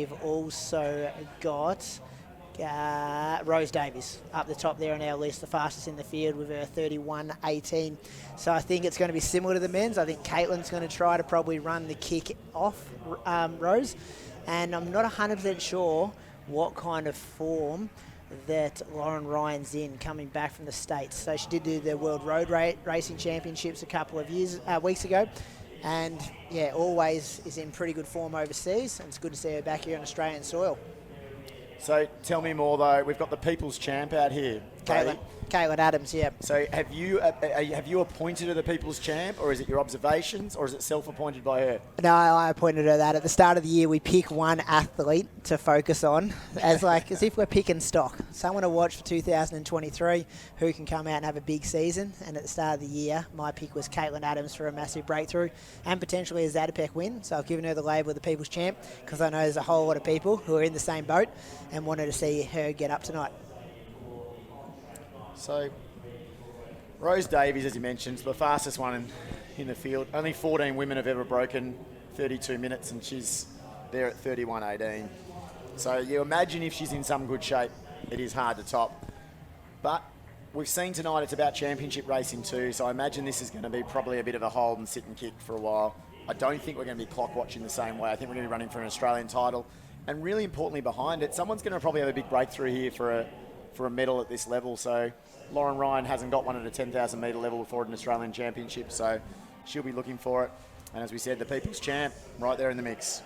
we've also got Rose Davies up the top there on our list, the fastest in the field with her 31.18. So I think it's going to be similar to the men's. I think Caitlin's going to try to probably run the kick off Rose. And I'm not 100% sure what kind of form that Lauren Ryan's in coming back from the States. So she did do the World Road Racing Championships a couple of weeks ago. And, yeah, always is in pretty good form overseas. And it's good to see her back here on Australian soil. So tell me more, though. We've got the People's Champ out here. Caitlin Adams, yeah. So have you appointed her the People's Champ, or is it your observations, or is it self-appointed by her? No, I appointed her that. At the start of the year, we pick one athlete to focus on, as if we're picking stock. Someone to watch for 2023 who can come out and have a big season. And at the start of the year, my pick was Caitlin Adams for a massive breakthrough and potentially a Zatopek win. So I've given her the label of the People's Champ because I know there's a whole lot of people who are in the same boat and wanted to see her get up tonight. So, Rose Davies, as you mentioned, the fastest one in the field. Only 14 women have ever broken 32 minutes, and she's there at 31.18. So you imagine if she's in some good shape, it is hard to top. But we've seen tonight it's about championship racing too, so I imagine this is going to be probably a bit of a hold and sit and kick for a while. I don't think we're going to be clock watching the same way. I think we're going to be running for an Australian title. And really importantly behind it, someone's going to probably have a big breakthrough here for a medal at this level. So Lauren Ryan hasn't got one at a 10,000 metre level before an Australian Championship, so she'll be looking for it. And as we said, the People's Champ right there in the mix.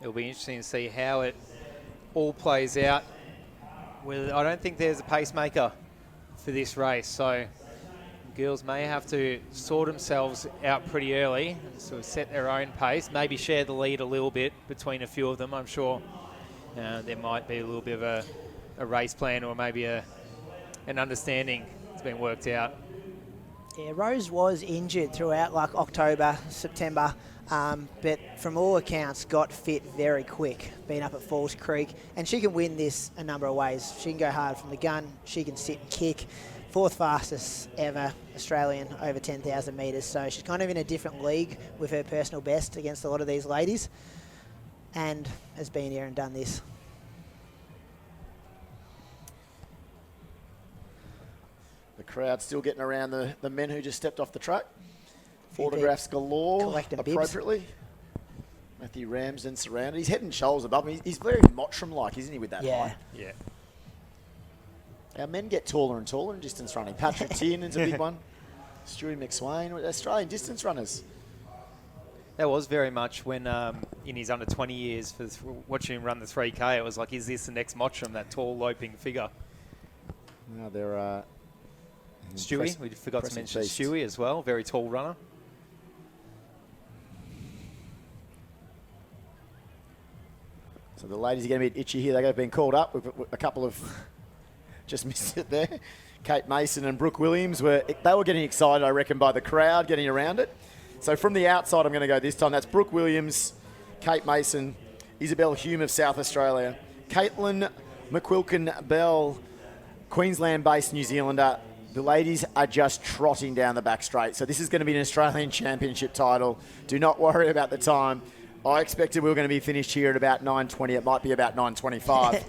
It'll be interesting to see how it all plays out. I don't think there's a pacemaker for this race, so girls may have to sort themselves out pretty early and sort of set their own pace, maybe share the lead a little bit between a few of them. I'm sure there might be a little bit of a race plan or maybe an understanding that's been worked out. Yeah, Rose was injured throughout October, September, but from all accounts got fit very quick, being up at Falls Creek, and she can win this a number of ways. She can go hard from the gun, she can sit and kick, 4th fastest ever Australian over 10,000 metres, so she's kind of in a different league with her personal best against a lot of these ladies, and has been here and done this. The crowd still getting around the men who just stepped off the track. Photographs galore, collecting appropriately. Bibs. Matthew Ramsden surrounded. He's head and shoulders above him. He's very Mottram-like, isn't he, with that height? Yeah. Our men get taller and taller in distance running. Patrick Tiernan's a big one. Stewie McSwain, Australian distance runners. That was very much when, in his under 20 years, for watching him run the 3K, it was like, is this the next Mottram, that tall, loping figure? Now there Stewie, we forgot to mention Stewie as well, very tall runner. So the ladies are getting a bit itchy here. They've been called up. We've a couple of just missed it there. Kate Mason and Brooke Williams were getting excited, I reckon, by the crowd getting around it. So from the outside, I'm going to go this time. That's Brooke Williams, Kate Mason, Isabel Hume of South Australia, Caitlin McQuilkin-Bell, Queensland-based New Zealander. The ladies are just trotting down the back straight. So this is going to be an Australian Championship title. Do not worry about the time. I expected we were going to be finished here at about 9:20. It might be about 9:25.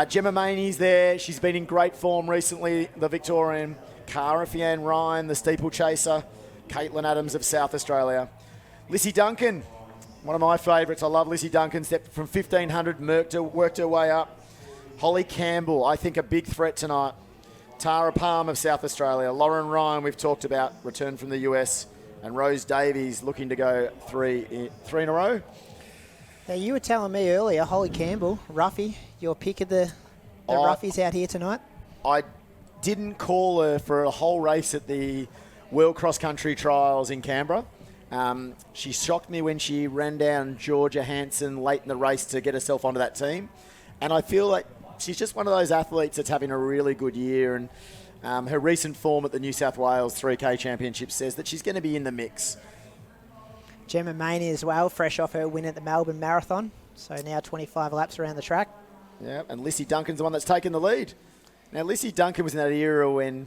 Gemma Maney's there. She's been in great form recently, the Victorian. Cara Fianne Ryan, the steeplechaser. Caitlin Adams of South Australia. Lissy Duncan, one of my favourites. I love Lissy Duncan. Stepped from 1,500, worked her way up. Holly Campbell, I think a big threat tonight. Tara Palm of South Australia. Lauren Ryan, we've talked about, returned from the US. And Rose Davies looking to go three in a row. Now, you were telling me earlier, Holly Campbell, Ruffy, your pick of the Ruffies out here tonight? I didn't call her for a whole race at the World Cross Country Trials in Canberra. She shocked me when she ran down Georgia Hansen late in the race to get herself onto that team. And I feel like she's just one of those athletes that's having a really good year. And her recent form at the New South Wales 3K Championship says that she's going to be in the mix. Gemma Maney as well, fresh off her win at the Melbourne Marathon. So now 25 laps around the track. Yeah, and Lissy Duncan's the one that's taken the lead. Now, Lissy Duncan was in that era when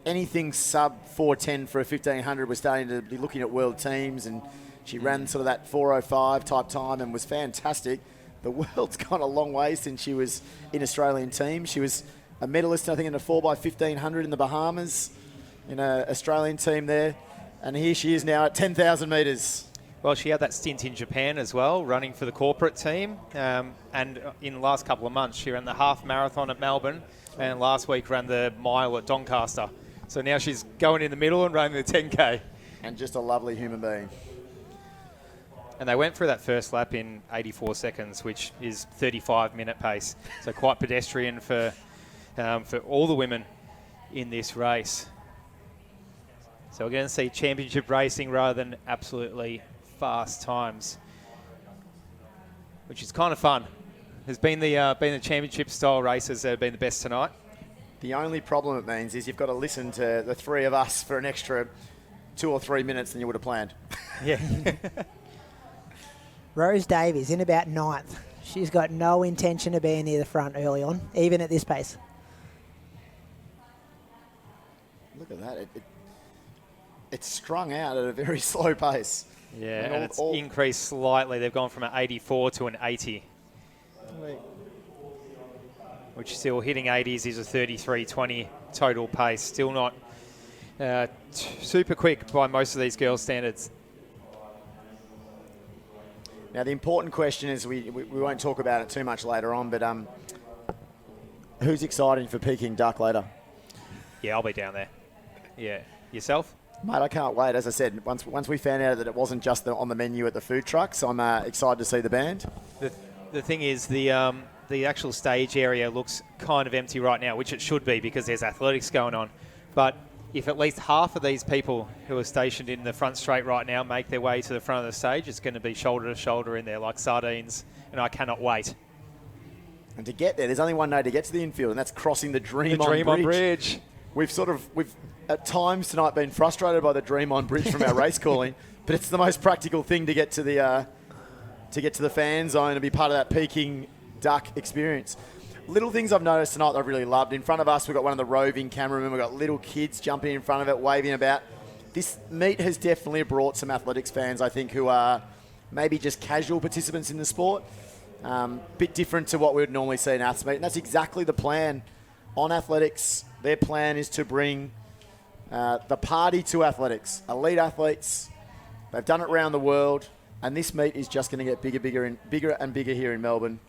anything sub 4:10 for a 1,500 was starting to be looking at world teams, and She ran sort of that 4:05 type time and was fantastic. The world's gone a long way since she was in Australian team. She was a medalist, I think, in a 4x1500 in the Bahamas, in an Australian team there. And here she is now at 10,000 metres. Well, she had that stint in Japan as well, running for the corporate team. And in the last couple of months, she ran the half marathon at Melbourne, and last week ran the mile at Doncaster. So now she's going in the middle and running the 10K. And just a lovely human being. And they went through that first lap in 84 seconds, which is 35-minute pace. So quite pedestrian for all the women in this race. So we're going to see championship racing rather than absolutely fast times, which is kind of fun. There's been the championship style races that have been the best tonight. The only problem it means is you've got to listen to the three of us for an extra 2 or 3 minutes than you would have planned. Yeah. Rose Davies in about 9th. She's got no intention of being near the front early on, even at this pace. Look at that. It's strung out at a very slow pace. Yeah, and it's increased slightly. They've gone from an 84 to an 80. Which still hitting 80s is a 33.20 total pace. Still not super quick by most of these girls' standards. Now, the important question is, we won't talk about it too much later on, but who's exciting for Peking Duck later? Yeah, I'll be down there. Yeah. Yourself? Mate, I can't wait. As I said, once we found out that it wasn't just on the menu at the food trucks, I'm excited to see the band. The thing is, the actual stage area looks kind of empty right now, which it should be because there's athletics going on. But if at least half of these people who are stationed in the front straight right now make their way to the front of the stage, it's going to be shoulder to shoulder in there like sardines, and I cannot wait. And to get there, there's only one way to get to the infield, and that's crossing the Dream On Bridge. We've at times tonight been frustrated by the Dream On Bridge from our race calling, but it's the most practical thing to get to the fan zone and be part of that Peking Duck experience. Little things I've noticed tonight that I've really loved. In front of us, we've got one of the roving cameramen. We've got little kids jumping in front of it, waving about. This meet has definitely brought some athletics fans, I think, who are maybe just casual participants in the sport. Bit different to what we would normally see in Aths meet. And that's exactly the plan on athletics. Their plan is to bring the party to athletics. Elite athletes. They've done it around the world. And this meet is just going to get bigger and bigger here in Melbourne.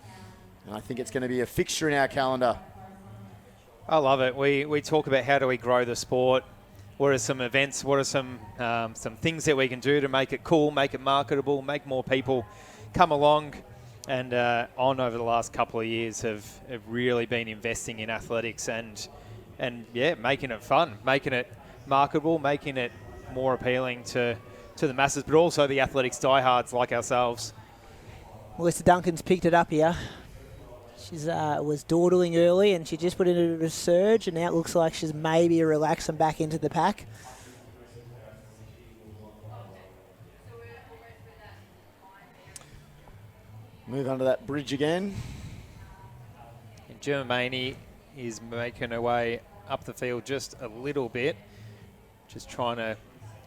And I think it's going to be a fixture in our calendar. I love it. We talk about how do we grow the sport. What are some events? What are some things that we can do to make it cool, make it marketable, make more people come along? And on over the last couple of years have really been investing in athletics and yeah, making it fun, making it marketable, making it more appealing to the masses, but also the athletics diehards like ourselves. Melissa Duncan's picked it up here. She's was dawdling early and she just put in a bit of a surge, and now it looks like she's maybe relaxing back into the pack. Move under that bridge again. And Gemma Maney is making her way up the field just a little bit, just trying to,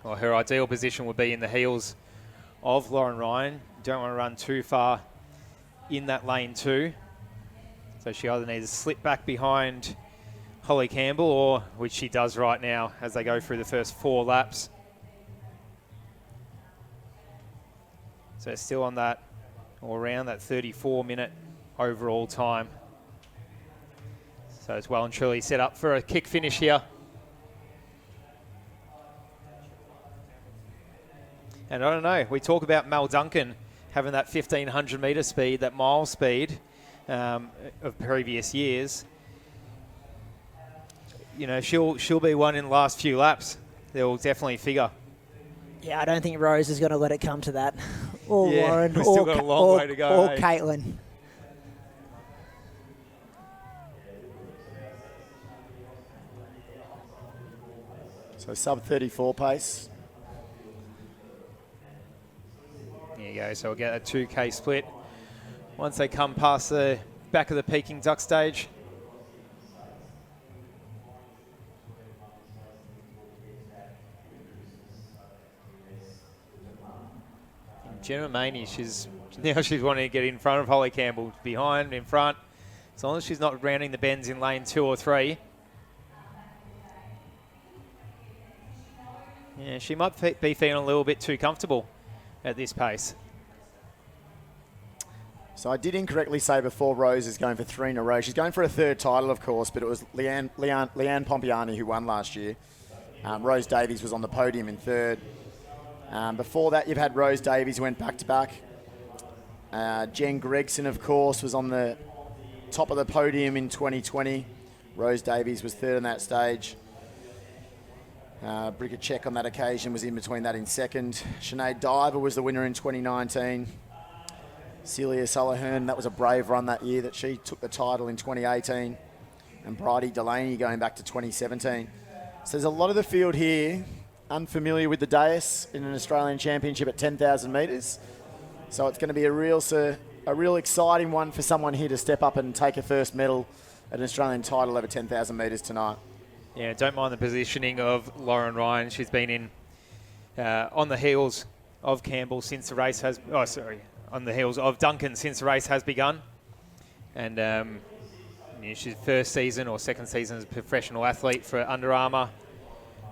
well, her ideal position would be in the heels of Lauren Ryan. Don't want to run too far in that lane too. So she either needs to slip back behind Holly Campbell, or which she does right now as they go through the first 4 laps. So still on that, or around that 34-minute overall time. So it's well and truly set up for a kick finish here. And I don't know, we talk about Mel Duncan having that 1,500 metre speed, that mile speed of previous years. You know, she'll be one in the last few laps. They'll definitely figure. Yeah, I don't think Rose is going to let it come to that. Or Yeah, Lauren, we've still got a long way to go, or eh? Caitlin. So sub 34 pace. There you go. So we'll get a 2K split once they come past the back of the Peking Duck stage. Gemma Maney, she's wanting to get in front of Holly Campbell, behind, in front. As long as she's not rounding the bends in lane 2 or 3. Yeah, she might be feeling a little bit too comfortable at this pace. So I did incorrectly say before Rose is going for 3 in a row. She's going for a 3rd title, of course, but it was Leanne Pompiani who won last year. Rose Davies was on the podium in 3rd. Before that, you've had Rose Davies who went back-to-back. Jen Gregson, of course, was on the top of the podium in 2020. Rose Davies was 3rd in that stage. Brigitte Check on that occasion was in between that in 2nd. Sinead Diver was the winner in 2019. Celia Sullivan, that was a brave run that year that she took the title in 2018. And Bridie Delaney going back to 2017. So there's a lot of the field here unfamiliar with the dais in an Australian Championship at 10,000 metres. So it's going to be a real exciting one for someone here to step up and take a first medal at an Australian title over 10,000 metres tonight. Yeah, don't mind the positioning of Lauren Ryan. She's been in on the heels of Campbell since the race has... Oh, sorry. On the heels of Duncan since the race has begun. And she's first season or second season as a professional athlete for Under Armour.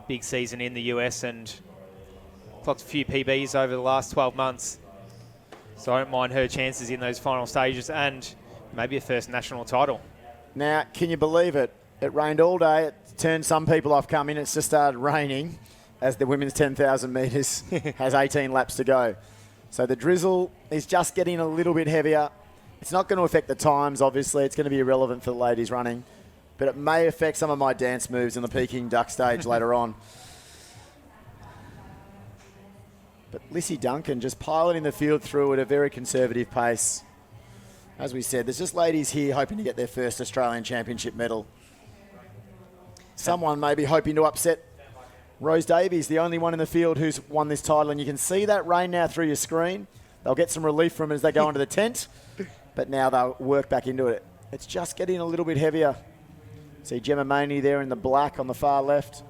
Big season in the US and clocked a few PBs over the last 12 months. So I don't mind her chances in those final stages and maybe a first national title. Now, can you believe it? It rained all day. It turned some people off coming. It's just started raining as the women's 10,000 metres has 18 laps to go. So the drizzle is just getting a little bit heavier. It's not going to affect the times, obviously. It's going to be irrelevant for the ladies running. But it may affect some of my dance moves in the Peking Duck stage later on. But Lissy Duncan just piloting the field through at a very conservative pace. As we said, there's just ladies here hoping to get their first Australian Championship medal. Someone may be hoping to upset Rose Davies, the only one in the field who's won this title. And you can see that rain now through your screen. They'll get some relief from it as they go into the tent. But now they'll work back into it. It's just getting a little bit heavier. See Gemma Maney there in the black on the far left.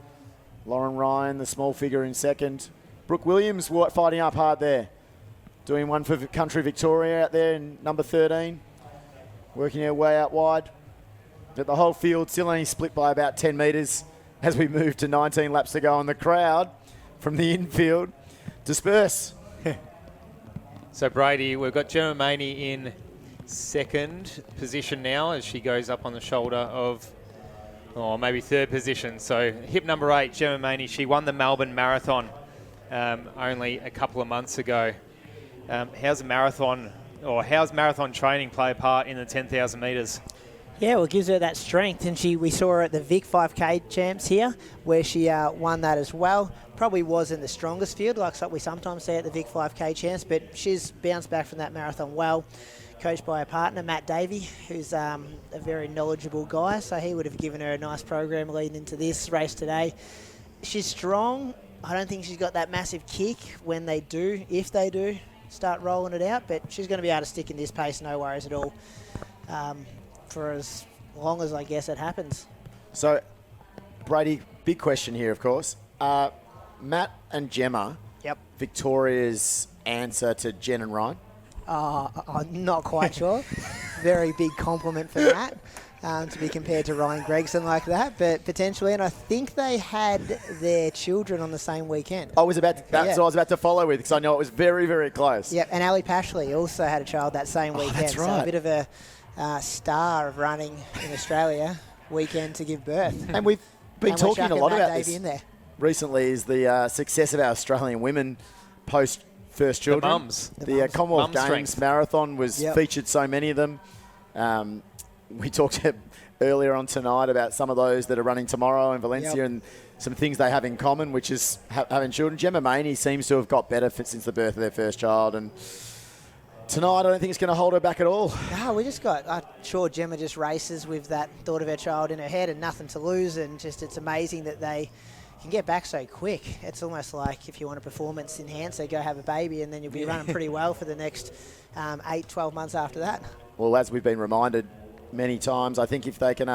Lauren Ryan, the small figure, in 2nd. Brooke Williams fighting up hard there. Doing one for Country Victoria out there in number 13. Working her way out wide. But the whole field still only split by about 10 metres as we move to 19 laps to go. And the crowd from the infield disperse. So Brady, we've got Gemma Maney in 2nd position now as she goes up on the shoulder of, maybe 3rd position. So hip number 8, Gemma Maney, she won the Melbourne Marathon only a couple of months ago. How's marathon training play a part in the 10,000 metres? Yeah, well, it gives her that strength, and we saw her at the Vic 5K champs here, where she won that as well. Probably wasn't the strongest field, like we sometimes see at the Vic 5K champs, but she's bounced back from that marathon well. Coached by her partner, Matt Davies, who's a very knowledgeable guy, so he would have given her a nice program leading into this race today. She's strong. I don't think she's got that massive kick when they do, if they do, start rolling it out, but she's going to be able to stick in this pace, no worries at all. For as long as I guess it happens. So, Brady, big question here, of course. Matt and Gemma, yep. Victoria's answer to Jen and Ryan? I'm not quite sure. Very big compliment for Matt to be compared to Ryan Gregson like that, but potentially, and I think they had their children on the same weekend. That's what I was about to follow with, because I know it was very, very close. Yep, and Ali Pashley also had a child that same weekend. That's right. So a bit of a star of running in Australia weekend to give birth. And we've been talking a lot about this in there. recently, is the success of our Australian women post first children. The mums. The Commonwealth Mum Games strength. Marathon was featured so many of them. We talked earlier on tonight about some of those that are running tomorrow in Valencia and some things they have in common, which is having children. Gemma Maney seems to have got better since the birth of their first child, and tonight I don't think it's going to hold her back at all. No, I'm sure Gemma just races with that thought of her child in her head and nothing to lose, and just it's amazing that they can get back so quick. It's almost like if you want a performance enhancer, go have a baby and then you'll be running pretty well for the next 8, 12 months after that. Well, as we've been reminded many times, I think if they can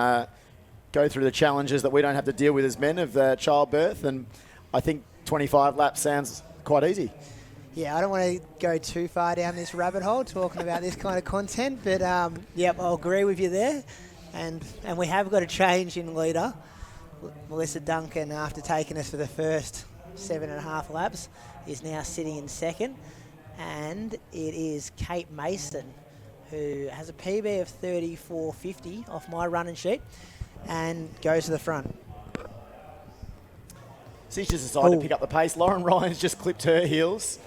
go through the challenges that we don't have to deal with as men of childbirth, and I think 25 laps sounds quite easy. Yeah, I don't want to go too far down this rabbit hole talking about this kind of content, but yep, I'll agree with you there. And we have got a change in leader. Melissa Duncan, after taking us for the first 7.5 laps, is now sitting in second. And it is Kate Mason, who has a PB of 34.50 off my running sheet and goes to the front. She's just decided to pick up the pace. Lauren Ryan's just clipped her heels.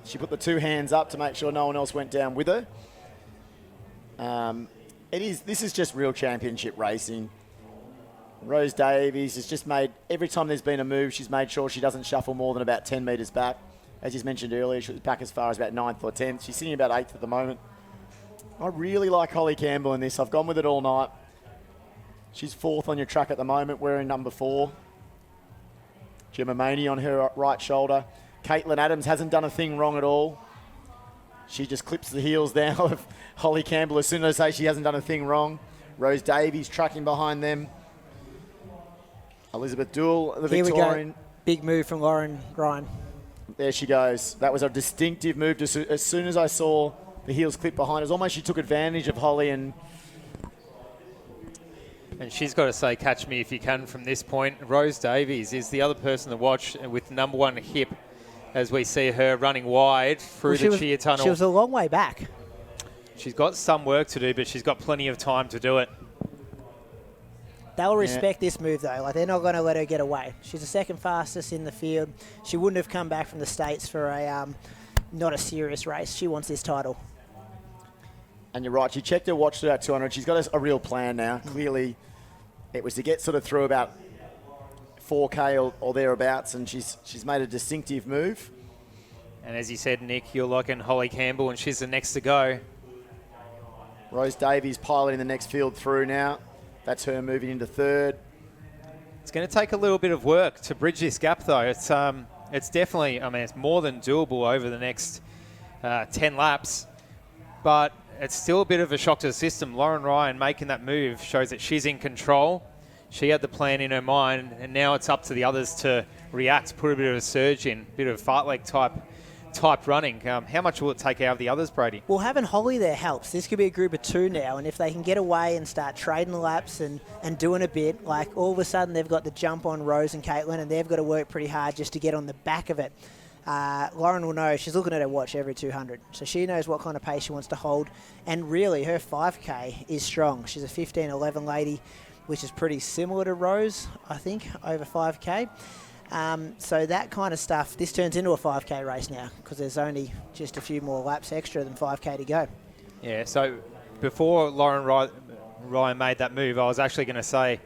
She put the 2 hands up to make sure no one else went down with her. This is just real championship racing. Rose Davies has just made, every time there's been a move, she's made sure she doesn't shuffle more than about 10 metres back. As you mentioned earlier, she was back as far as about 9th or 10th. She's sitting about 8th at the moment. I really like Holly Campbell in this. I've gone with it all night. She's 4th on your track at the moment, wearing number 4. Gemma Maney on her right shoulder. Caitlin Adams hasn't done a thing wrong at all. She just clips the heels down of Holly Campbell as soon as I say she hasn't done a thing wrong. Rose Davies tracking behind them. Elizabeth Dool, the Here Victorian. We go. Big move from Lauren Ryan. There she goes. That was a distinctive move. As soon as I saw the heels clip behind us, almost she took advantage of Holly and she's got to say, catch me if you can from this point. Rose Davies is the other person to watch with number 1 hip as we see her running wide through the cheer tunnel. She was a long way back. She's got some work to do, but she's got plenty of time to do it. They'll respect this move, though. Like, they're not going to let her get away. She's the second fastest in the field. She wouldn't have come back from the States for a not a serious race. She wants this title. And you're right. She checked her watch to that 200. She's got a real plan now. Clearly, it was to get sort of through about 4K or thereabouts, and she's made a distinctive move. And as you said, Nick, you're locking Holly Campbell, and she's the next to go. Rose Davies piloting the next field through now. That's her moving into 3rd. It's going to take a little bit of work to bridge this gap, though. It's definitely, it's more than doable over the next 10 laps. But it's still a bit of a shock to the system. Lauren Ryan making that move shows that she's in control. She had the plan in her mind, and now it's up to the others to react, put a bit of a surge in, a bit of fartlek type running. How much will it take out of the others, Brady? Well, having Holly there helps. This could be a group of 2 now, and if they can get away and start trading laps and doing a bit, like all of a sudden they've got the jump on Rose and Caitlin, and they've got to work pretty hard just to get on the back of it. Lauren will know. She's looking at her watch every 200, so she knows what kind of pace she wants to hold. And really, her 5K is strong. She's a 15:11 lady, which is pretty similar to Rose, I think, over 5K. So that kind of stuff, this turns into a 5K race now because there's only just a few more laps extra than 5K to go. Yeah, so before Lauren Ryan made that move, I was actually going to say,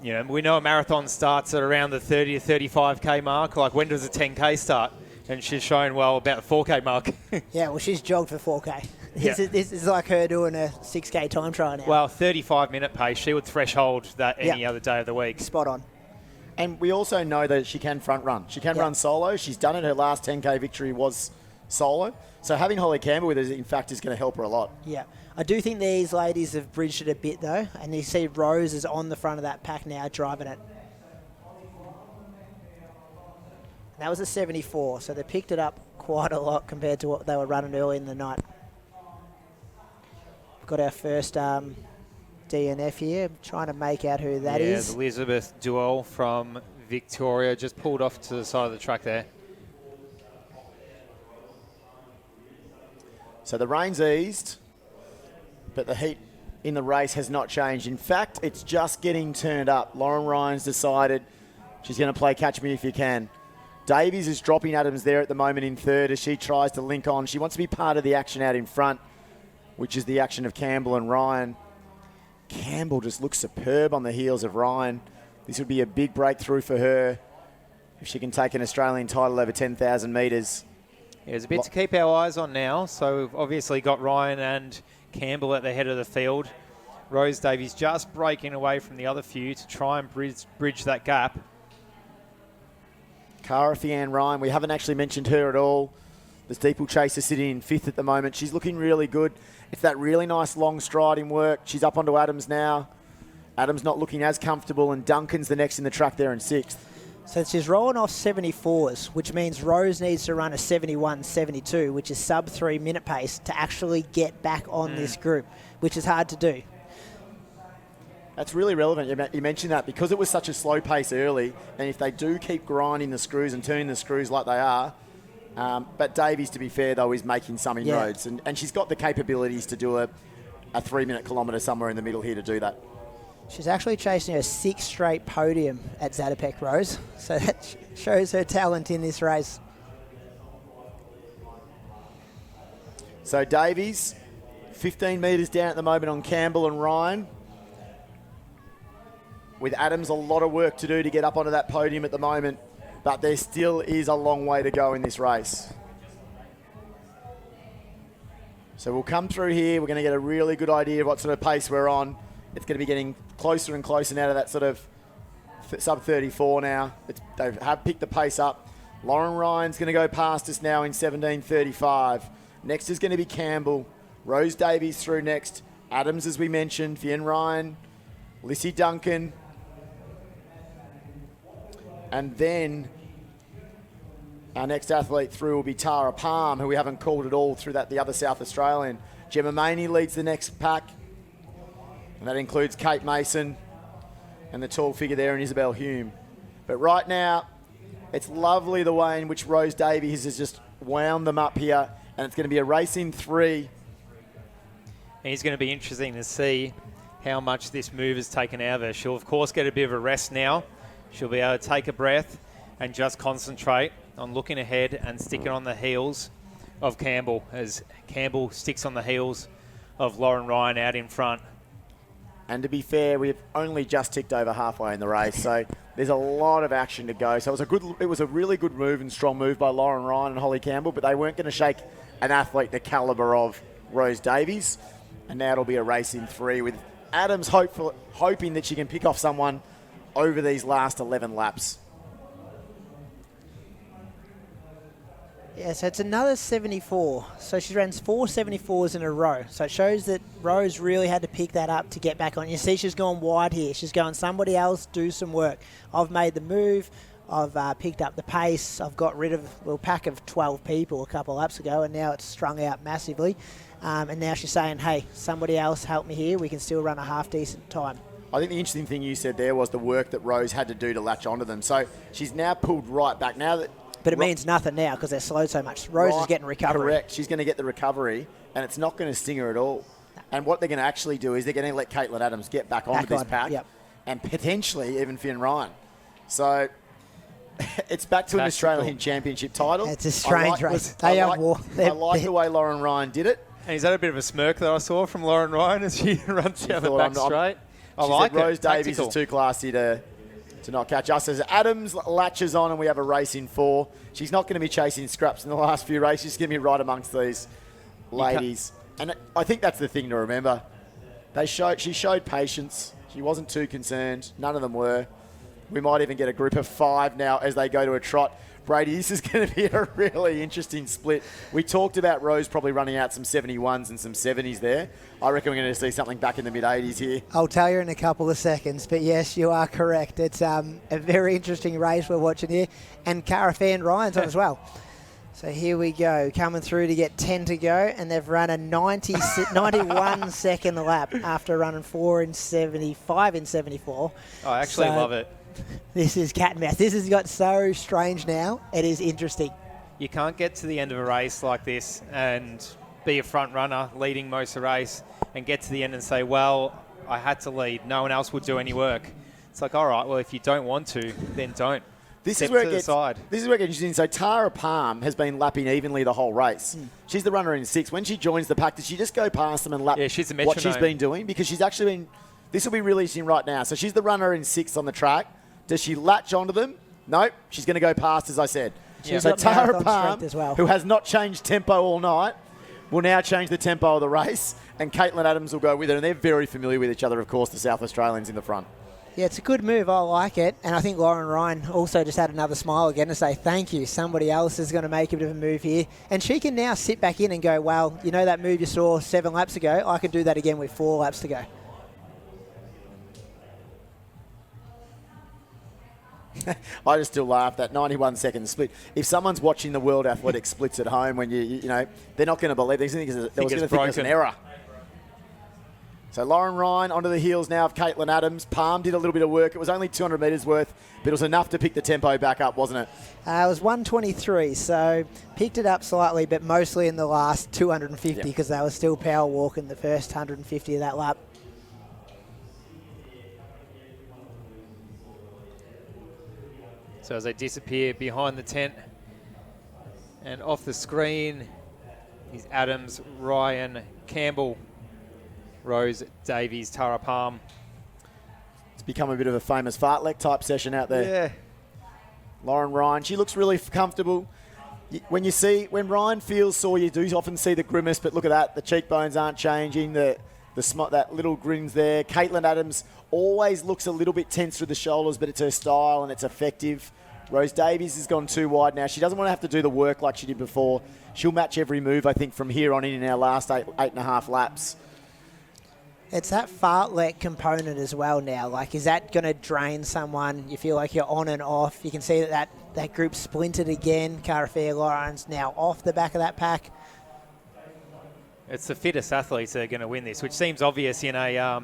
we know a marathon starts at around the 30 to 35K mark. Like, when does a 10K start? And she's shown, about the 4K mark. Yeah, well, she's jogged for 4K. This is like her doing a 6K time trial now. Well, 35-minute pace, she would threshold that any other day of the week. Spot on. And we also know that she can front run. She can run solo. She's done it. Her last 10K victory was solo. So having Holly Campbell with her, in fact, is going to help her a lot. Yeah. I do think these ladies have bridged it a bit, though. And you see Rose is on the front of that pack now, driving it. That was a 74, so they picked it up quite a lot compared to what they were running early in the night. We've got our first DNF here, trying to make out who that is. Yeah, Elizabeth Duell from Victoria just pulled off to the side of the track there. So the rain's eased, but the heat in the race has not changed. In fact, it's just getting turned up. Lauren Ryan's decided she's going to play catch me if you can. Davies is dropping Adams there at the moment in 3rd as she tries to link on. She wants to be part of the action out in front, which is the action of Campbell and Ryan. Campbell just looks superb on the heels of Ryan. This would be a big breakthrough for her if she can take an Australian title over 10,000 metres. Yeah, there's a bit to keep our eyes on now. So we've obviously got Ryan and Campbell at the head of the field. Rose Davies just breaking away from the other few to try and bridge that gap. Cara Fianne Ryan, we haven't actually mentioned her at all. The steeplechaser sitting in 5th at the moment. She's looking really good. It's that really nice long striding work. She's up onto Adams now. Adams not looking as comfortable, and Duncan's the next in the track there in 6th. So she's rolling off 74s, which means Rose needs to run a 71.72, which is sub 3 minute pace to actually get back on this group, which is hard to do. That's really relevant. You mentioned that because it was such a slow pace early, and if they do keep grinding the screws and turning the screws like they are, but Davies, to be fair, though, is making some inroads, and she's got the capabilities to do a 3 minute kilometre somewhere in the middle here to do that. She's actually chasing her 6th straight podium at Zatopek, Rose. So that shows her talent in this race. So Davies, 15 metres down at the moment on Campbell and Ryan. With Adams, a lot of work to do to get up onto that podium at the moment, but there still is a long way to go in this race. So we'll come through here. We're going to get a really good idea of what sort of pace we're on. It's going to be getting closer and closer now to that sort of sub 34 now. They have picked the pace up. Lauren Ryan's going to go past us now in 17:35. Next is going to be Campbell. Rose Davies through next. Adams, as we mentioned. Fionn Ryan. Lissy Duncan. And then our next athlete through will be Tara Palm, who we haven't called at all through the other South Australian. Gemma Maney leads the next pack. And that includes Kate Mason and the tall figure there in Isabel Hume. But right now, it's lovely the way in which Rose Davies has just wound them up here. And it's going to be a race in 3. And it's going to be interesting to see how much this move has taken out of her. She'll, of course, get a bit of a rest now. She'll be able to take a breath and just concentrate on looking ahead and sticking on the heels of Campbell, as Campbell sticks on the heels of Lauren Ryan out in front. And to be fair, we've only just ticked over halfway in the race, so there's a lot of action to go. So it was a really good move and strong move by Lauren Ryan and Holly Campbell, but they weren't going to shake an athlete the calibre of Rose Davies. And now it'll be a race in 3 with Adams hoping that she can pick off someone over these last 11 laps. Yeah, so it's another 74. So she runs 4 74s in a row. So it shows that Rose really had to pick that up to get back on. You see she's gone wide here. She's going, somebody else do some work. I've made the move. I've picked up the pace. I've got rid of a pack of 12 people a couple of laps ago, and now it's strung out massively. And now she's saying, hey, somebody else help me here. We can still run a half-decent time. I think the interesting thing you said there was the work that Rose had to do to latch onto them. So she's now pulled right back. Now that, but it means nothing now because they're slowed so much. Rose is getting recovery. Correct. She's going to get the recovery, and it's not going to sting her at all. And what they're going to actually do is they're going to let Caitlin Adams get back onto this pack, and potentially even Fionn Ryan. So it's back to an Australian Championship title. It's a strange race. I like the way Lauren Ryan did it. And is that a bit of a smirk that I saw from Lauren Ryan as she runs down the back straight? I like it. Rose Davies is too classy to not catch us. As Adams latches on and we have a race in 4. She's not going to be chasing scraps in the last few races. She's going to be right amongst these ladies. And I think that's the thing to remember. She showed patience. She wasn't too concerned. None of them were. We might even get a group of 5 now as they go to a trot. Brady, this is going to be a really interesting split. We talked about Rose probably running out some 71s and some 70s there. I reckon we're going to see something back in the mid-80s here. I'll tell you in a couple of seconds, but yes, you are correct. It's a very interesting race we're watching here, and Fionn Ryan's on as well. So here we go, coming through to get 10 to go, and they've run a 91 second lap after running 4 in 75 in 74. I actually love it. This is cat and mouse. This has got so strange now. It is interesting. You can't get to the end of a race like this and be a front runner leading most of the race and get to the end and say, well, I had to lead. No one else would do any work. It's like, all right, well, if you don't want to, then don't. This is where it gets interesting. So Tara Palm has been lapping evenly the whole race. She's the runner in 6. When she joins the pack, does she just go past them and lap she's what she's been doing? Because she's actually been... This will be really interesting right now. So she's the runner in 6 on the track. Does she latch onto them? Nope. She's going to go past, as I said. So Tara Palm, who has not changed tempo all night, will now change the tempo of the race, and Caitlin Adams will go with her. And they're very familiar with each other, of course, the South Australians in the front. Yeah, it's a good move. I like it. And I think Lauren Ryan also just had another smile again to say thank you. Somebody else is going to make a bit of a move here. And she can now sit back in and go, well, you know that move you saw 7 laps ago? I can do that again with 4 laps to go. I just still laugh that 91-second split. If someone's watching the World Athletics splits at home, when you know, they're not going to believe these things. They was going to think it's an error. So Lauren Ryan onto the heels now of Caitlin Adams. Palm did a little bit of work. It was only 200 metres worth, but it was enough to pick the tempo back up, wasn't it? It was 123, so picked it up slightly, but mostly in the last 250 because they were still power walking the first 150 of that lap. So as they disappear behind the tent and off the screen is Adams, Ryan, Campbell, Rose, Davies, Tara Palm. It's become a bit of a famous fartlek type session out there. Yeah. Lauren Ryan, she looks really comfortable. When Ryan feels sore, you do often see the grimace, but look at that. The cheekbones aren't changing. That little grin's there. Caitlin Adams always looks a little bit tense through the shoulders, but it's her style and it's effective. Rose Davies has gone too wide now. She doesn't want to have to do the work like she did before. She'll match every move, I think, from here on in our last eight and a half laps. It's that fartlek component as well now. Like, is that going to drain someone? You feel like you're on and off. You can see that group splintered again. Cara Fairlawren's now off the back of that pack. It's the fittest athletes that are going to win this, which seems obvious in a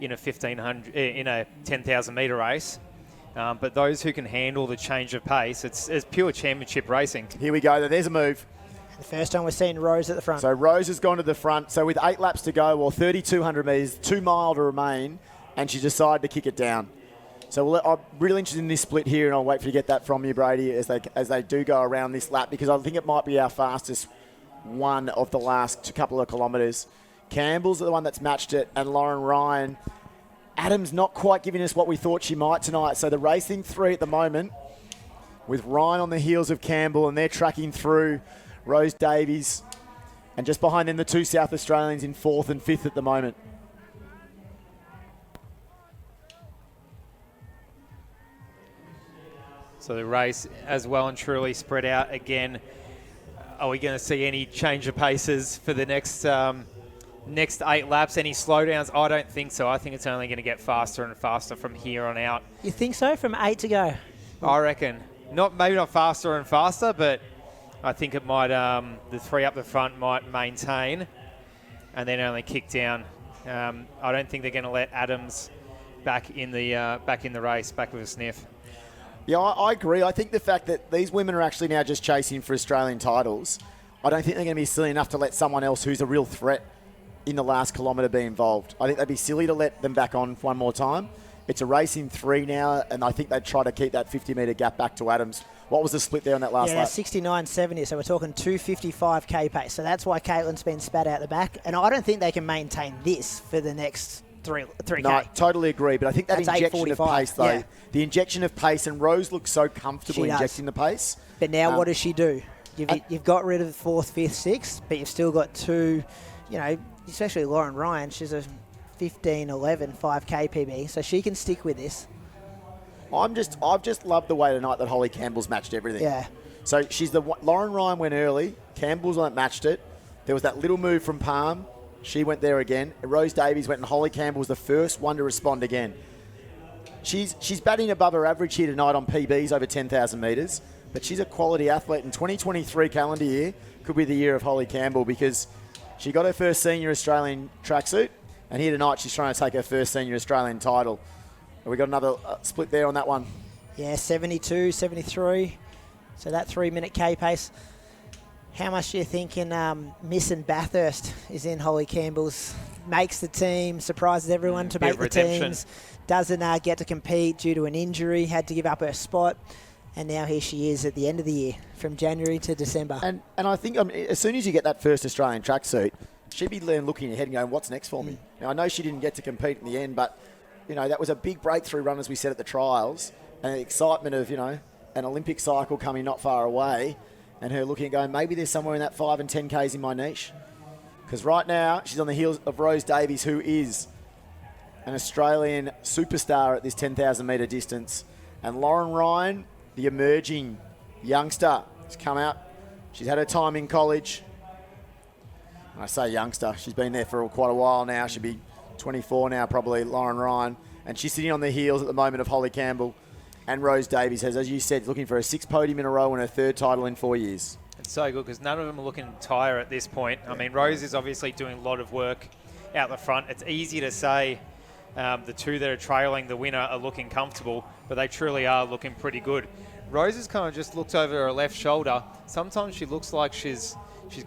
10,000 metre race. But those who can handle the change of pace, it's pure championship racing. Here we go. There's a move. The first time we're seeing Rose at the front. So Rose has gone to the front. So with 8 laps to go, or 3,200 metres, 2 mile to remain, and she decided to kick it down. So I'm really interested in this split here, and I'll wait for you to get that from you, Brady, as they do go around this lap, because I think it might be our fastest one of the last couple of kilometres. Campbell's the one that's matched it, and Lauren Ryan. Adams not quite giving us what we thought she might tonight. So the racing 3 at the moment, with Ryan on the heels of Campbell, and they're tracking through Rose Davies, and just behind them the 2 South Australians in 4th and 5th at the moment. So the race as well and truly spread out again. Are we going to see any change of paces for the next 8 laps? Any slowdowns? I don't think so. I think it's only going to get faster and faster from here on out. You think so? From 8 to go? I reckon. Maybe not faster and faster, but I think it might. The 3 up the front might maintain, and then only kick down. I don't think they're going to let Adams back in the race, back with a sniff. Yeah, I agree. I think the fact that these women are actually now just chasing for Australian titles, I don't think they're going to be silly enough to let someone else who's a real threat in the last kilometre be involved. I think they'd be silly to let them back on one more time. It's a race in 3 now, and I think they'd try to keep that 50-metre gap back to Adams. What was the split there on that last lap? 69.70, so we're talking 2:55k pace. So that's why Caitlin's been spat out the back. And I don't think they can maintain this for the next 3k. No, totally agree. But I think that That's injection of pace, though, yeah. the injection of pace, and Rose looks so comfortable injecting the pace. But now what does she do? You've got rid of the 4th, 5th, 6th, but you've still got 2, especially Lauren Ryan. She's a 15:11 5k PB, so she can stick with this. I've just loved the way tonight that Holly Campbell's matched everything. Yeah. So Lauren Ryan went early. Campbell's one that matched it. There was that little move from Palm. She went there again. Rose Davies went, and Holly Campbell was the first one to respond again. She's batting above her average here tonight on PBs over 10,000 metres, but she's a quality athlete. In 2023 calendar year could be the year of Holly Campbell, because she got her first senior Australian tracksuit, and here tonight she's trying to take her first senior Australian title. We got another split there on that one. Yeah, 72, 73. So that 3-minute K pace. How much do you think Miss and Bathurst is in Holly Campbell's? Makes the team, surprises everyone to make the teams. Doesn't get to compete due to an injury, had to give up her spot. And now here she is at the end of the year, from January to December. And I think as soon as you get that first Australian tracksuit, she'd be looking ahead and going, what's next for me? Now, I know she didn't get to compete in the end, but that was a big breakthrough run, as we said at the trials, and the excitement of, an Olympic cycle coming not far away, and her looking and going, maybe there's somewhere in that 5 and 10Ks in my niche. Because right now, she's on the heels of Rose Davies, who is an Australian superstar at this 10,000 metre distance. And Lauren Ryan, the emerging youngster, has come out. She's had her time in college. I say youngster, she's been there for quite a while now. She'll be 24 now, probably, Lauren Ryan. And she's sitting on the heels at the moment of Holly Campbell. And Rose Davies has, as you said, looking for a 6th podium in a row and her 3rd title in 4 years. It's so good because none of them are looking tire at this point. I mean, Rose is obviously doing a lot of work out the front. It's easy to say the two that are trailing the winner are looking comfortable, but they truly are looking pretty good. Rose has kind of just looked over her left shoulder. Sometimes she looks like she's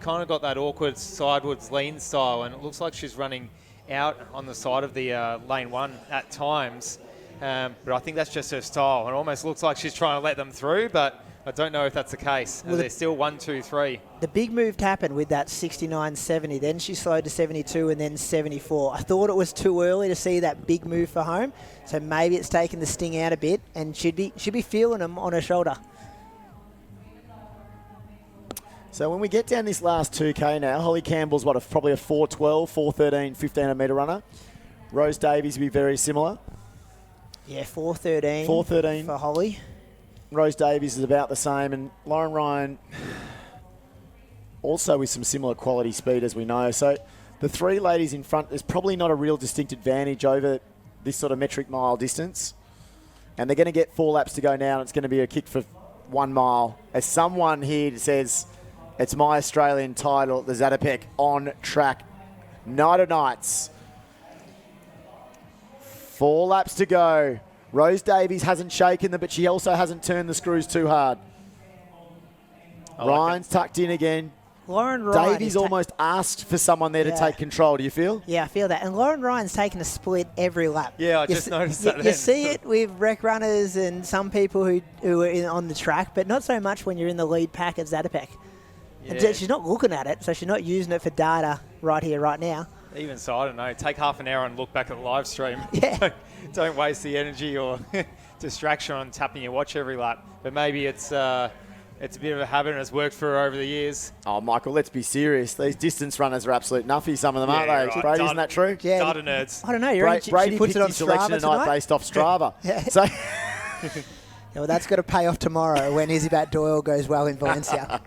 kind of got that awkward sidewards lean style, and it looks like she's running out on the side of the lane 1 at times. But I think that's just her style. It almost looks like she's trying to let them through, but I don't know if that's the case. Well, they're still 1, 2, 3. The big move happened with that 69.70. Then she slowed to 72 and then 74. I thought it was too early to see that big move for home, so maybe it's taken the sting out a bit, and should be feeling them on her shoulder. So when we get down this last 2K now, Holly Campbell's probably a 4:12, 4:13, 1500 metre runner. Rose Davies will be very similar. Yeah, 4:13. 4:13 for Holly. Rose Davies is about the same, and Lauren Ryan also with some similar quality speed, as we know. So the 3 ladies in front, there's probably not a real distinct advantage over this sort of metric mile distance. And they're going to get 4 laps to go now, and it's going to be a kick for 1 mile. As someone here says, it's my Australian title, the Zatopek on track. Night of nights. 4 laps to go. Rose Davies hasn't shaken them, but she also hasn't turned the screws too hard. Ryan's tucked in again. Lauren Ryan Davies almost asked for someone there to take control. Do you feel? Yeah, I feel that. And Lauren Ryan's taken a split every lap. Yeah, I just noticed that. You see it with rec runners and some people who are on the track, but not so much when you're in the lead pack at Zatopek. Yeah. And she's not looking at it, so she's not using it for data right here, right now. Even so, I don't know. Take half an hour and look back at the live stream. Yeah. Don't waste the energy or distraction on tapping your watch every lap. But maybe it's a bit of a habit and it's worked for her over the years. Oh, Michael, let's be serious. These distance runners are absolute nuffy, some of them, aren't they? Right. Brady, isn't that true? Yeah. Data nerds. I don't know. Brady she puts picked it on his selection Strava tonight tonight. based off Strava. Yeah. So Well, that's got to pay off tomorrow when Isabel Doyle goes well in Valencia.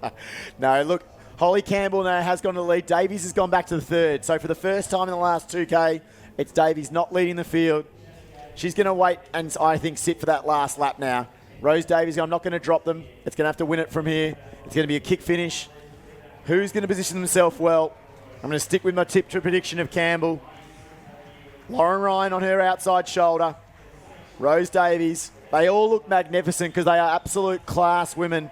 no, look, Holly Campbell now has gone to the lead. Davies has gone back to the 3rd. So for the first time in the last 2K, it's Davies not leading the field. She's going to wait and I think sit for that last lap now. Rose Davies, I'm not going to drop them. It's going to have to win it from here. It's going to be a kick finish. Who's going to position themselves well? I'm going to stick with my tip to prediction of Campbell. Lauren Ryan on her outside shoulder. Rose Davies. They all look magnificent because they are absolute class women.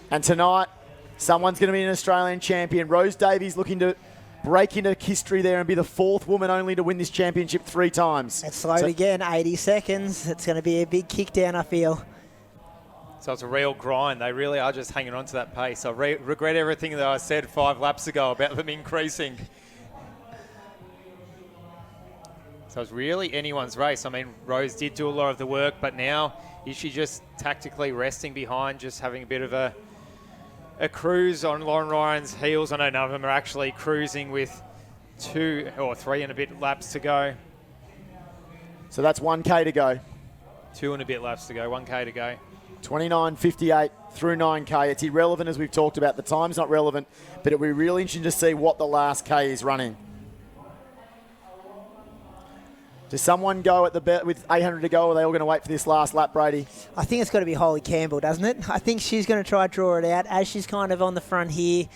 And tonight, someone's going to be an Australian champion. Rose Davies looking to break into history there and be the 4th woman only to win this championship 3 times. It's slowed again, 80 seconds. It's going to be a big kick down, I feel. So it's a real grind. They really are just hanging on to that pace. I regret everything that I said 5 laps ago about them increasing. So it's really anyone's race. I mean, Rose did do a lot of the work, but now is she just tactically resting behind, just having a bit of a cruise on Lauren Ryan's heels? I know none of them are actually cruising with 2 or 3 and a bit laps to go. So that's 1K to go. 2 and a bit laps to go, 1K to go. 29.58 through 9K. It's irrelevant, as we've talked about. The time's not relevant, but it'll be really interesting to see what the last K is running. Does someone go at the with 800 to go, or are they all going to wait for this last lap, Brady? I think it's got to be Holly Campbell, doesn't it? I think she's going to try to draw it out as she's kind of on the front here.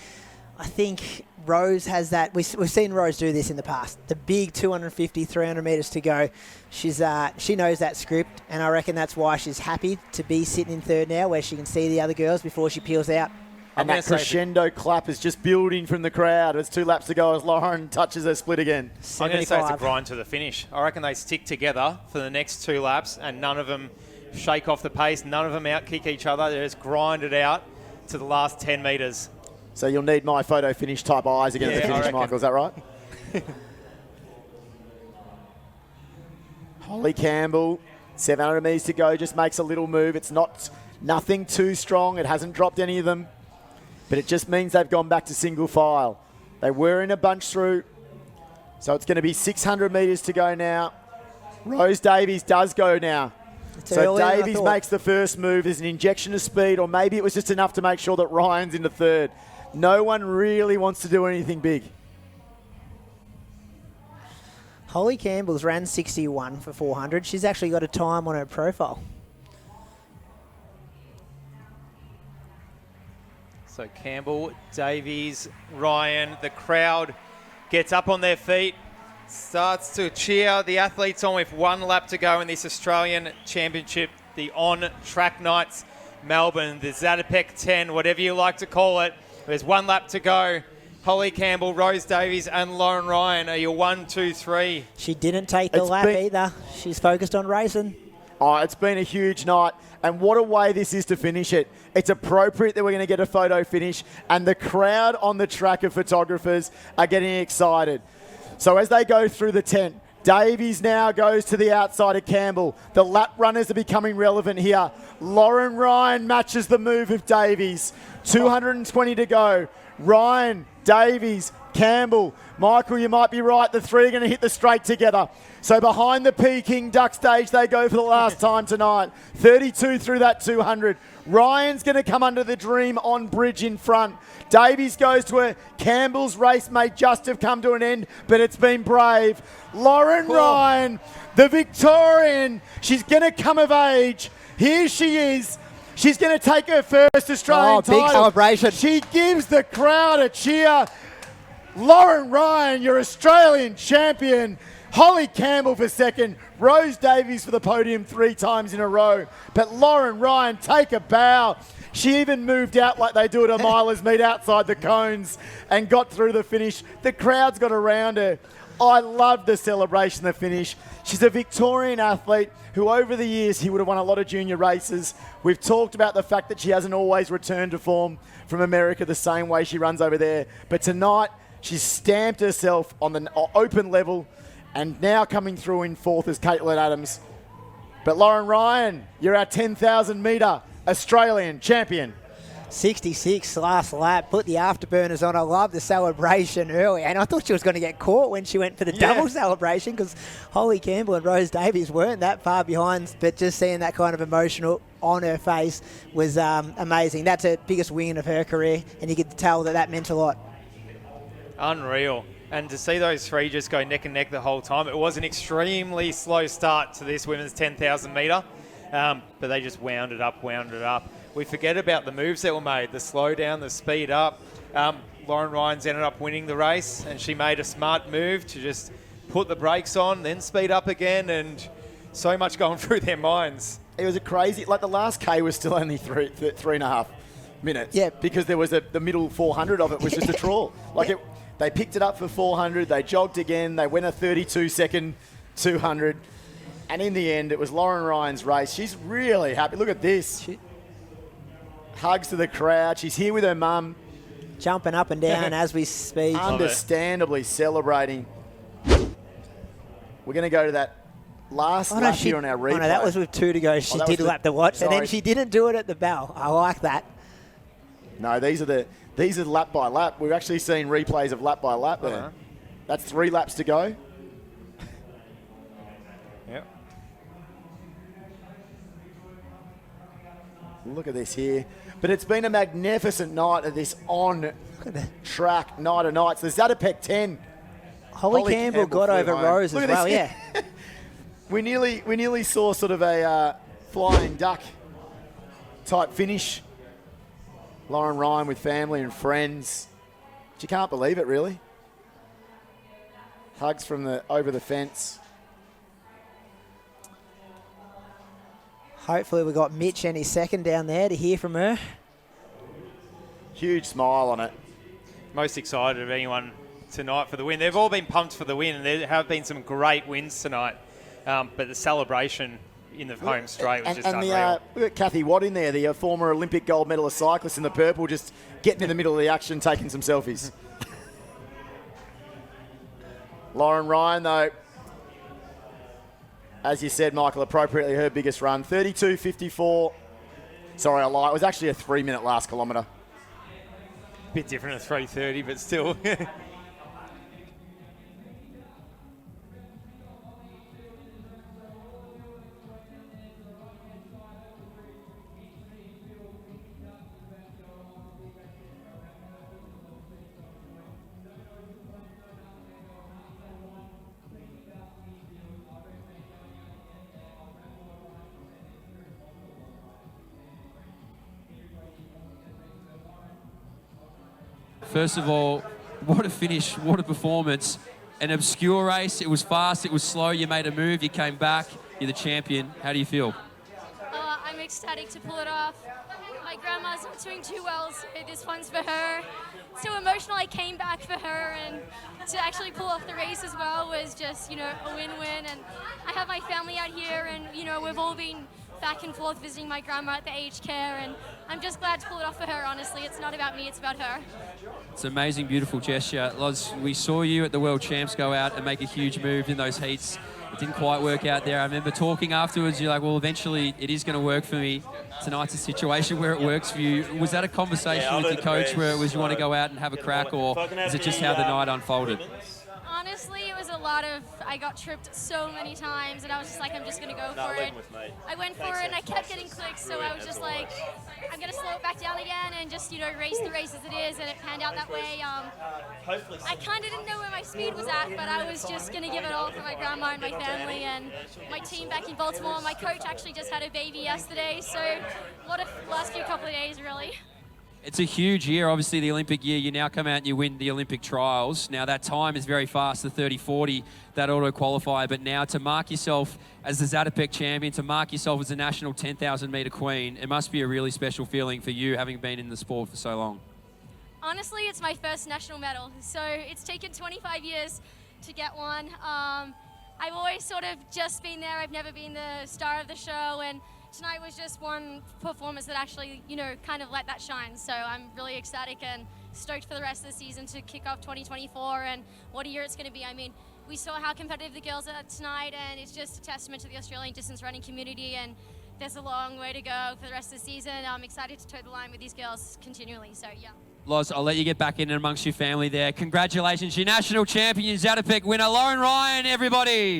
I think Rose has that. We've seen Rose do this in the past. The big 250, 300 metres to go. She knows that script, and I reckon that's why she's happy to be sitting in 3rd now, where she can see the other girls before she peels out. And that crescendo clap is just building from the crowd. It's 2 laps to go as Lauren touches her split again. I'm going to say it's a grind to the finish. I reckon they stick together for the next 2 laps, and none of them shake off the pace. None of them outkick each other. They just grind it out to the last 10 metres. So you'll need my photo finish type eyes again at the finish, Michael. Is that right? Holly Campbell, 700 metres to go, just makes a little move. It's nothing too strong. It hasn't dropped any of them. But it just means they've gone back to single file. They were in a bunch through. So it's going to be 600 metres to go now. Rose Davies does go now. So Davies makes the first move. There's an injection of speed, or maybe it was just enough to make sure that Ryan's into 3rd. No one really wants to do anything big. Holly Campbell's ran 61 for 400. She's actually got a time on her profile. So Campbell, Davies, Ryan, the crowd gets up on their feet, starts to cheer the athletes on with 1 lap to go in this Australian Championship, the on-track nights, Melbourne, the Zatopek 10, whatever you like to call it. There's 1 lap to go. Holly Campbell, Rose Davies and Lauren Ryan are your 1, 2, 3. She didn't take the lap either. She's focused on racing. Oh, it's been a huge night, and what a way this is to finish it. It's appropriate that we're going to get a photo finish, and the crowd on the track of photographers are getting excited. So as they go through the tent, Davies now goes to the outside of Campbell. The lap runners are becoming relevant here. Lauren Ryan matches the move of Davies. 220 to go. Ryan, Davies, Campbell. Michael, you might be right. The 3 are going to hit the straight together. So behind the Peking Duck stage, they go for the last time tonight. 32 through that 200. Ryan's going to come under the Dream on bridge in front. Davies goes to her. Campbell's race may just have come to an end, but it's been brave. Lauren Ryan, the Victorian, she's going to come of age. Here she is. She's going to take her first Australian title. Big celebration. She gives the crowd a cheer. Lauren Ryan, your Australian champion. Holly Campbell for second. Rose Davies for the podium 3 times in a row. But Lauren Ryan, take a bow. She even moved out like they do at a milers meet outside the cones and got through the finish. The crowd's got around her. I love the celebration, the finish. She's a Victorian athlete who over the years, he would have won a lot of junior races. We've talked about the fact that she hasn't always returned to form from America the same way she runs over there. But tonight, she's stamped herself on the open level and now coming through in 4th is Caitlin Adams. But Lauren Ryan, you're our 10,000 metre Australian champion. 66 last lap, put the afterburners on. I love the celebration early, and I thought she was going to get caught when she went for the double celebration because Holly Campbell and Rose Davies weren't that far behind, but just seeing that kind of emotional on her face was amazing. That's her biggest win of her career, and you could tell that meant a lot. Unreal. And to see those 3 just go neck and neck the whole time, it was an extremely slow start to this women's 10,000 metre, but they just wound it up. We forget about the moves that were made, the slow down, the speed up. Lauren Ryan's ended up winning the race, and she made a smart move to just put the brakes on, then speed up again, and so much going through their minds. It was a crazy, like the last K was still only 3.5 minutes. Yeah. Because there was the middle 400 of it was just a trawl. They picked it up for 400, they jogged again, they went a 32-second 200, and in the end, it was Lauren Ryan's race. She's really happy. Look at this. Hugs to the crowd. She's here with her mum. Jumping up and down as we speak. Understandably celebrating. We're going to go to that last lap here on our replay. Oh, no, that was with 2 to go. She did lap the watch, and then she didn't do it at the bell. I like that. No, these are lap by lap. We've actually seen replays of lap by lap there. That's 3 laps to go. Yep. Look at this here. But it's been a magnificent night of this on-track night of nights. The Zatopek 10. Holly Campbell got over Rose as well, yeah. We nearly saw sort of a flying duck type finish. Lauren Ryan with family and friends. But you can't believe it, really. Hugs from over the fence. Hopefully we got Mitch any second down there to hear from her. Huge smile on it. Most excited of anyone tonight for the win. They've all been pumped for the win, and there have been some great wins tonight. But the celebration in the home straight was just unreal. Look at Kathy Watt in there, the former Olympic gold medalist cyclist in the purple, just getting in the middle of the action, taking some selfies. Lauren Ryan, though, as you said, Michael, appropriately her biggest run, 32.54. Sorry, I lied. It was actually a 3-minute last kilometre. Bit different at 3:30, but still. First of all, what a finish, what a performance. An obscure race, it was fast, it was slow, you made a move, you came back, you're the champion. How do you feel? I'm ecstatic to pull it off. My grandma's not doing too well, so this one's for her. So emotional, I came back for her, and to actually pull off the race as well was just, a win-win. And I have my family out here, and, we've all been back and forth visiting my grandma at the aged care, and I'm just glad to pull it off for her, honestly. It's not about me, it's about her. It's an amazing, beautiful gesture. Loz, we saw you at the World Champs go out and make a huge move in those heats. It didn't quite work out there. I remember talking afterwards, you're like, well, eventually it is going to work for me. Tonight's a situation where it works for you. Was that a conversation with your coach where it was you want to go out and have a crack, or is it just how the night unfolded? Honestly, it was a lot of, I got tripped so many times, and I was just like, I'm just going to go for it. I went for it, and I kept getting clicks, so I was just like, I'm going to slow it back down again and just, race the race as it is, and it panned out that way. I kind of didn't know where my speed was at, but I was just going to give it all for my grandma and my family and my team back in Baltimore. My coach actually just had a baby yesterday, so what a last few couple of days, really. It's a huge year, obviously the Olympic year. You now come out and you win the Olympic trials. Now that time is very fast, the 30-40, that auto qualifier. But now to mark yourself as the Zatopek champion, to mark yourself as the national 10,000 metre queen, it must be a really special feeling for you, having been in the sport for so long. Honestly, it's my first national medal. So it's taken 25 years to get one. I've always sort of just been there. I've never been the star of the show, and tonight was just one performance that actually, kind of let that shine. So I'm really ecstatic and stoked for the rest of the season to kick off 2024 and what a year it's going to be. I mean, we saw how competitive the girls are tonight, and it's just a testament to the Australian distance running community, and there's a long way to go for the rest of the season. I'm excited to toe the line with these girls continually, so yeah. Loz, I'll let you get back in amongst your family there. Congratulations, your national champion, Zatopek winner, Lauren Ryan, everybody.